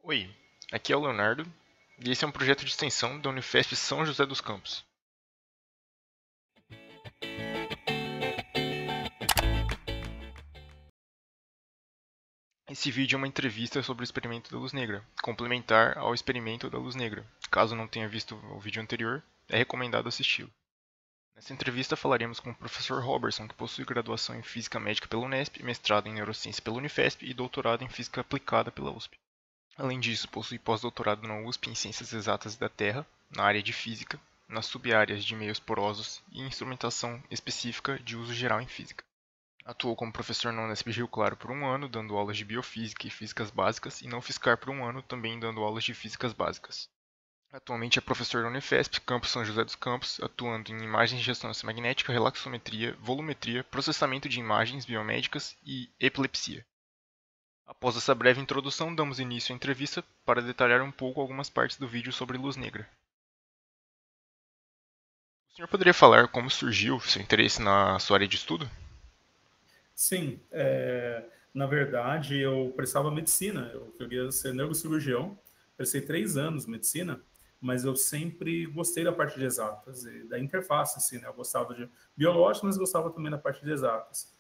Oi, aqui é o Leonardo e esse é um projeto de extensão da Unifesp São José dos Campos. Esse vídeo é uma entrevista sobre o experimento da luz negra, complementar ao experimento da luz negra. Caso não tenha visto o vídeo anterior, é recomendado assisti-lo. Nessa entrevista falaremos com o professor Robertson, que possui graduação em Física Médica pela Unesp, mestrado em Neurociência pela Unifesp e doutorado em Física Aplicada pela USP. Além disso, possui pós-doutorado na USP em Ciências Exatas da Terra, na área de Física, nas sub-áreas de meios porosos e instrumentação específica de uso geral em Física. Atuou como professor na Unesp Rio Claro por um ano, dando aulas de Biofísica e Físicas Básicas, e na UFSCar por um ano, também dando aulas de Físicas Básicas. Atualmente é professor da Unifesp, campus São José dos Campos, atuando em imagens de ressonância magnética, relaxometria, volumetria, processamento de imagens biomédicas e epilepsia. Após essa breve introdução, damos início à entrevista para detalhar um pouco algumas partes do vídeo sobre luz negra. O senhor poderia falar como surgiu seu interesse na sua área de estudo? Sim, na verdade eu prestava medicina, eu queria ser neurocirurgião, prestei 3 anos medicina, mas eu sempre gostei da parte de exatas, e da interface, assim, né? Eu gostava de biológico, mas gostava também da parte de exatas.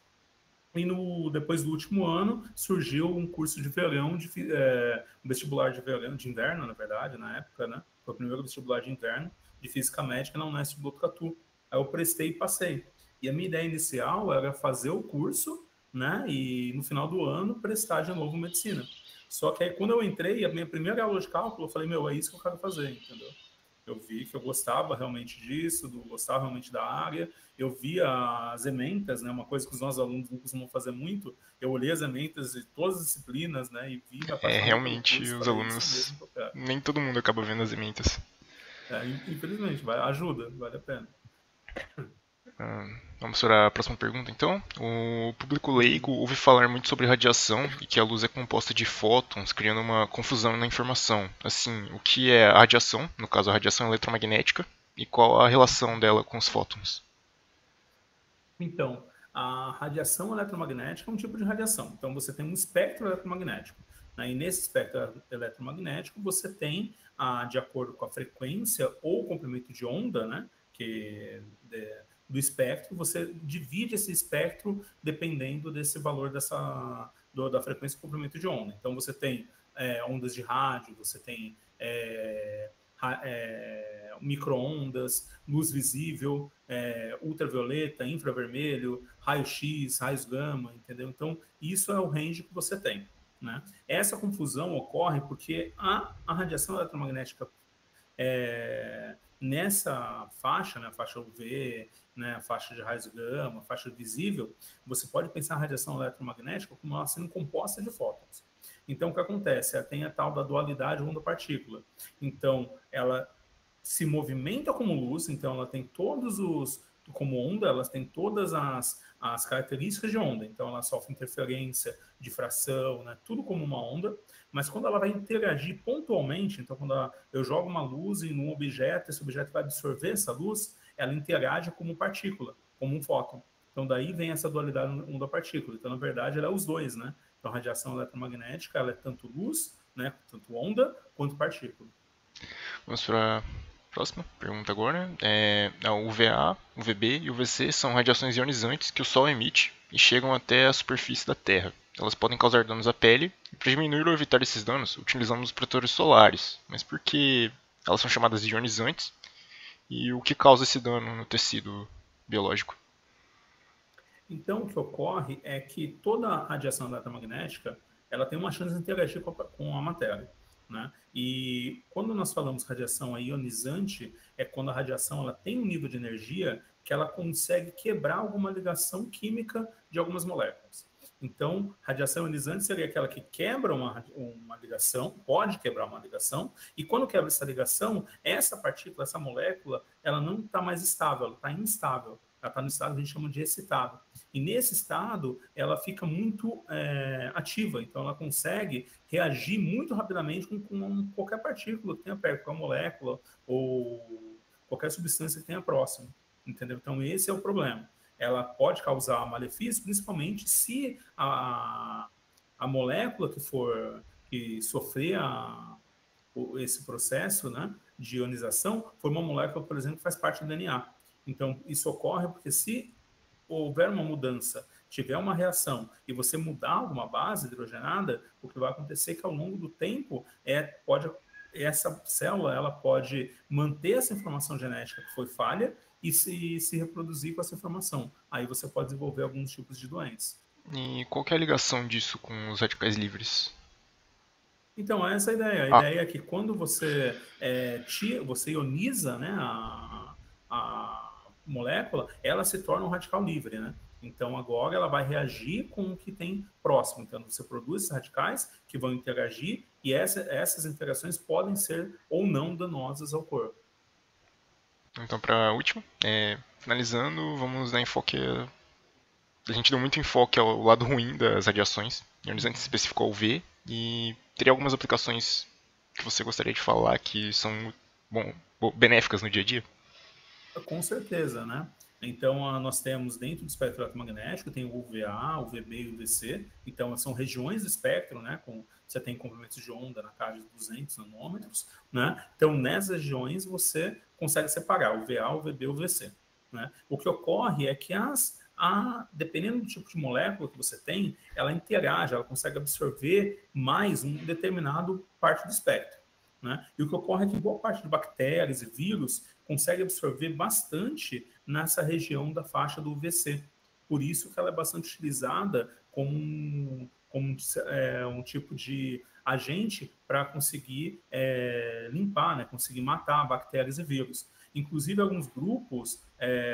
E depois do último ano surgiu um curso de verão, um vestibular de verão, de inverno, na verdade, na época, né? Foi o primeiro vestibular de inverno de Física Médica na Unesp Botucatu. Aí eu prestei e passei. E a minha ideia inicial era fazer o curso, né? E no final do ano prestar de novo medicina. Só que aí quando eu entrei, a minha primeira aula de cálculo, eu falei, meu, é isso que eu quero fazer, entendeu? Eu vi que eu gostava realmente disso, gostava realmente da área. Eu via as ementas, né, uma coisa que os nossos alunos não costumam fazer muito. Eu olhei as ementas de todas as disciplinas, né, e vi, me apaixonei pelo Realmente, curso. os Falei, é isso alunos, mesmo que eu quero. nem todo mundo acaba vendo as ementas. Infelizmente, ajuda, vale a pena. Vamos para a próxima pergunta, então. O público leigo Uhum. ouve falar muito sobre radiação e que a luz é composta de fótons, criando uma confusão na informação. Assim, o que é a radiação, no caso a radiação eletromagnética, e qual a relação dela com os fótons? Então, a radiação eletromagnética é um tipo de radiação. Então, você tem um espectro eletromagnético, né? E nesse espectro eletromagnético, você tem, de acordo com a frequência ou comprimento de onda, né? Do espectro, você divide esse espectro dependendo desse valor da frequência e comprimento de onda. Então, você tem ondas de rádio, você tem micro-ondas, luz visível, ultravioleta, infravermelho, raio-x, raios gama, entendeu? Então, isso é o range que você tem. Né? Essa confusão ocorre porque a radiação eletromagnética nessa faixa, né, a faixa UV, né, a faixa de raios gama, a faixa visível, você pode pensar a radiação eletromagnética como ela sendo composta de fótons. Então, o que acontece? Ela tem a tal da dualidade onda-partícula. Então, ela se movimenta como luz, então ela tem todos os, como onda, elas têm todas as características de onda, então ela sofre interferência, difração, né, tudo como uma onda, mas quando ela vai interagir pontualmente, então quando eu jogo uma luz em um objeto, esse objeto vai absorver essa luz, ela interage como partícula, como um fóton. Então daí vem essa dualidade onda-partícula. Então na verdade ela é os dois, né? Então a radiação eletromagnética ela é tanto luz, né, tanto onda quanto partícula. Vamos para a próxima pergunta agora. O UVA, o UVB e o UVC são radiações ionizantes que o Sol emite e chegam até a superfície da Terra. Elas podem causar danos à pele, e para diminuir ou evitar esses danos, utilizamos os protetores solares. Mas por que elas são chamadas de ionizantes? E o que causa esse dano no tecido biológico? Então, o que ocorre é que toda a radiação eletromagnética ela tem uma chance de interagir com a matéria. Né? E quando nós falamos radiação ionizante, é quando a radiação ela tem um nível de energia que ela consegue quebrar alguma ligação química de algumas moléculas. Então, radiação ionizante seria aquela que quebra uma ligação, pode quebrar uma ligação, e quando quebra essa ligação, essa partícula, essa molécula, ela não está mais estável, ela está instável. Ela está no estado que a gente chama de excitado. E nesse estado, ela fica muito ativa, então ela consegue reagir muito rapidamente com qualquer partícula que tenha perto, com a molécula ou qualquer substância que tenha próximo. Entendeu? Então, esse é o problema. Ela pode causar malefício, principalmente se a molécula que sofrer esse processo, né, de ionização foi uma molécula, por exemplo, que faz parte do DNA. Então, isso ocorre porque se houver uma mudança, tiver uma reação e você mudar alguma base hidrogenada, o que vai acontecer é que ao longo do tempo essa célula ela pode manter essa informação genética que foi falha e se reproduzir com essa informação. Aí você pode desenvolver alguns tipos de doenças. E qual que é a ligação disso com os radicais livres? Então, essa é a ideia. A Ah, ideia é que quando você ioniza, né, a molécula, ela se torna um radical livre, né? Então, agora ela vai reagir com o que tem próximo. Então, você produz esses radicais que vão interagir e essas interações podem ser ou não danosas ao corpo. então para a última, finalizando, vamos dar enfoque. A gente deu muito enfoque ao lado ruim das radiações, ionizantes especificou o V, e teria algumas aplicações que você gostaria de falar que são bom, benéficas no dia a dia? Com certeza, né? Então, nós temos dentro do espectro eletromagnético, tem o UVA, o VB e o UVC. Então, são regiões do espectro, né? Você tem comprimentos de onda na casa de 200 nanômetros, né? Então, nessas regiões, você consegue separar o VA, o VB e o UVC, né? O que ocorre é que dependendo do tipo de molécula que você tem, ela interage, ela consegue absorver mais um determinado parte do espectro, né? E o que ocorre é que boa parte de bactérias e vírus consegue absorver bastante nessa região da faixa do UVC. Por isso que ela é bastante utilizada como um tipo de agente para conseguir limpar, né? Conseguir matar bactérias e vírus. Inclusive, alguns grupos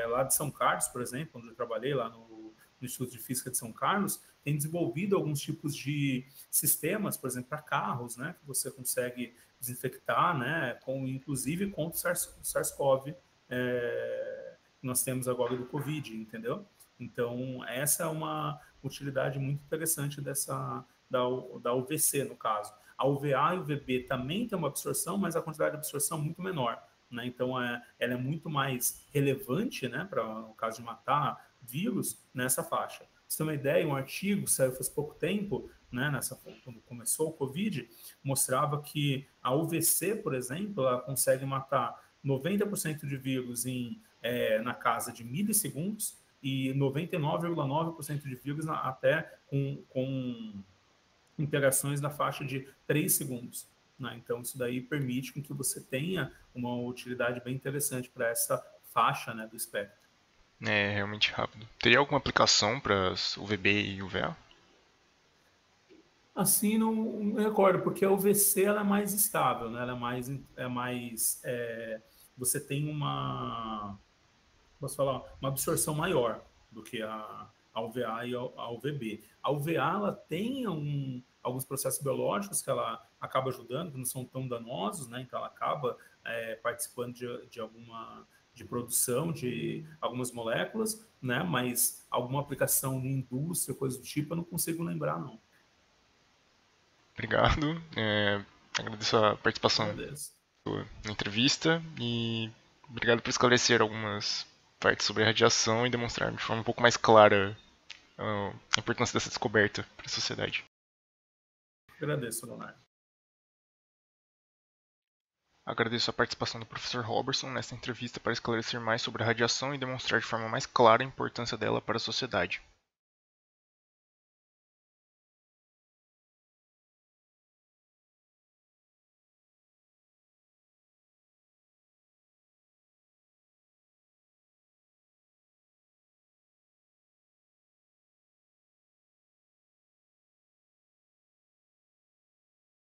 lá de São Carlos, por exemplo, onde eu trabalhei lá no Instituto de Física de São Carlos, tem desenvolvido alguns tipos de sistemas, por exemplo, para carros, né, que você consegue desinfectar, né, inclusive contra o SARS-CoV, que nós temos agora do Covid, entendeu? Então, essa é uma utilidade muito interessante da UVC, no caso. A UVA e o UVB também tem uma absorção, mas a quantidade de absorção é muito menor. Né? Então, ela é muito mais relevante, né, para o caso de matar vírus, nessa faixa. Pra você ter uma ideia, um artigo que saiu faz pouco tempo, né, quando começou o Covid, mostrava que a UVC, por exemplo, ela consegue matar 90% de vírus na casa de milissegundos e 99,9% de vírus até com interações na faixa de 3 segundos. Né? Então, isso daí permite que você tenha uma utilidade bem interessante para essa faixa, né, do espectro. É realmente rápido. Teria alguma aplicação para UVB e UVA? Assim, não recordo, porque a UVC ela é mais estável, né? Ela você tem posso falar, uma absorção maior do que a UVA e a UVB. A UVA ela tem alguns processos biológicos que ela acaba ajudando, que não são tão danosos, né? Então ela acaba participando de produção de algumas moléculas, né? Mas alguma aplicação em indústria, coisa do tipo, eu não consigo lembrar, não. Obrigado. Agradeço a participação Agradeço. na entrevista e obrigado por esclarecer algumas partes sobre a radiação e demonstrar de forma um pouco mais clara a importância dessa descoberta para a sociedade. Agradeço, Leonardo. Agradeço a participação do professor Robertson nesta entrevista para esclarecer mais sobre a radiação e demonstrar de forma mais clara a importância dela para a sociedade.